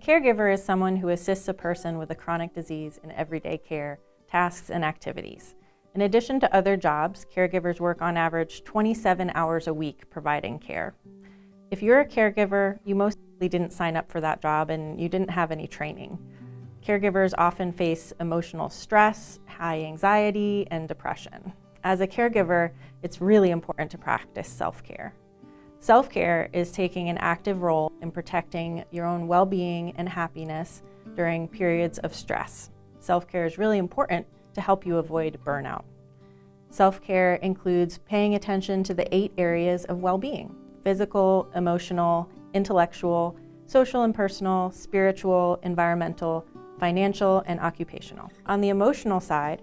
A caregiver is someone who assists a person with a chronic disease in everyday care, tasks, and activities. In addition to other jobs, caregivers work on average 27 hours a week providing care. If you're a caregiver, you most likely didn't sign up for that job and you didn't have any training. Caregivers often face emotional stress, high anxiety, and depression. As a caregiver, it's really important to practice self-care. Self-care is taking an active role in protecting your own well-being and happiness during periods of stress. Self-care is really important to help you avoid burnout. Self-care includes paying attention to the 8 areas of well-being: physical, emotional, intellectual, social and personal, spiritual, environmental, financial, and occupational. On the emotional side,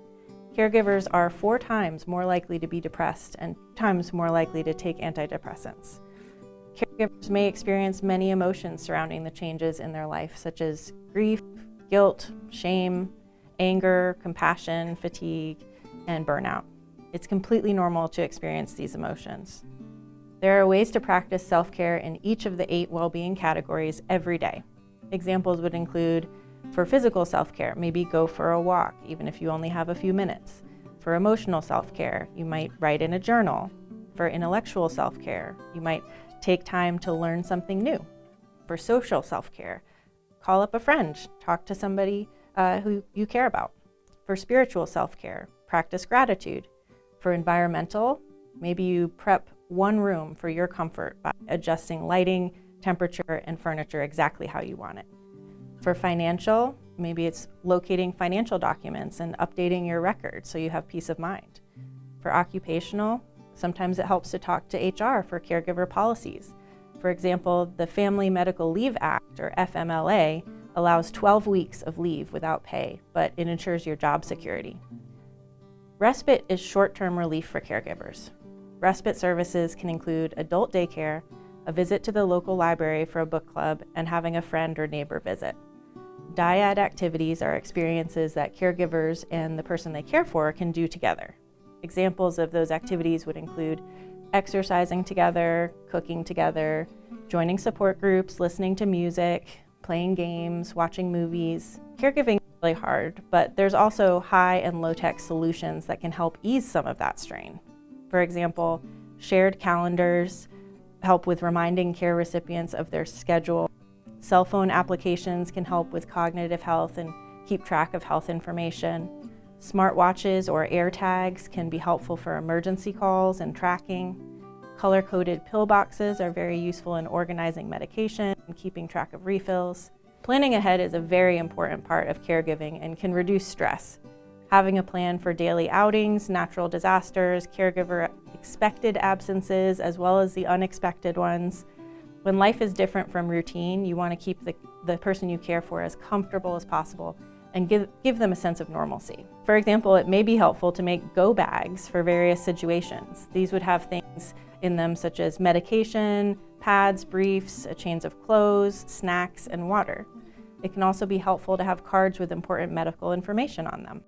caregivers are 4 times more likely to be depressed and 2 times more likely to take antidepressants. Caregivers may experience many emotions surrounding the changes in their life, such as grief, guilt, shame, anger, compassion, fatigue, and burnout. It's completely normal to experience these emotions. There are ways to practice self-care in each of the 8 well-being categories every day. Examples would include, for physical self-care, maybe go for a walk, even if you only have a few minutes. For emotional self-care, you might write in a journal. For intellectual self-care, you might take time to learn something new. For social self-care, call up a friend, talk to somebody who you care about. For spiritual self-care, practice gratitude. For environmental, maybe you prep one room for your comfort by adjusting lighting, temperature, and furniture exactly how you want it. For financial, maybe it's locating financial documents and updating your records so you have peace of mind. For occupational, sometimes it helps to talk to HR for caregiver policies. For example, the Family Medical Leave Act, or FMLA, allows 12 weeks of leave without pay, but it ensures your job security. Respite is short-term relief for caregivers. Respite services can include adult daycare, a visit to the local library for a book club, and having a friend or neighbor visit. Dyad activities are experiences that caregivers and the person they care for can do together. Examples of those activities would include exercising together, cooking together, joining support groups, listening to music, playing games, watching movies. Caregiving is really hard, but there's also high and low-tech solutions that can help ease some of that strain. For example, shared calendars help with reminding care recipients of their schedule. Cell phone applications can help with cognitive health and keep track of health information. Smartwatches or AirTags can be helpful for emergency calls and tracking. Color-coded pill boxes are very useful in organizing medication and keeping track of refills. Planning ahead is a very important part of caregiving and can reduce stress. Having a plan for daily outings, natural disasters, caregiver expected absences, as well as the unexpected ones. When life is different from routine, you want to keep the person you care for as comfortable as possible and give them a sense of normalcy. For example, it may be helpful to make go bags for various situations. These would have things in them such as medication, pads, briefs, change of clothes, snacks, and water. It can also be helpful to have cards with important medical information on them.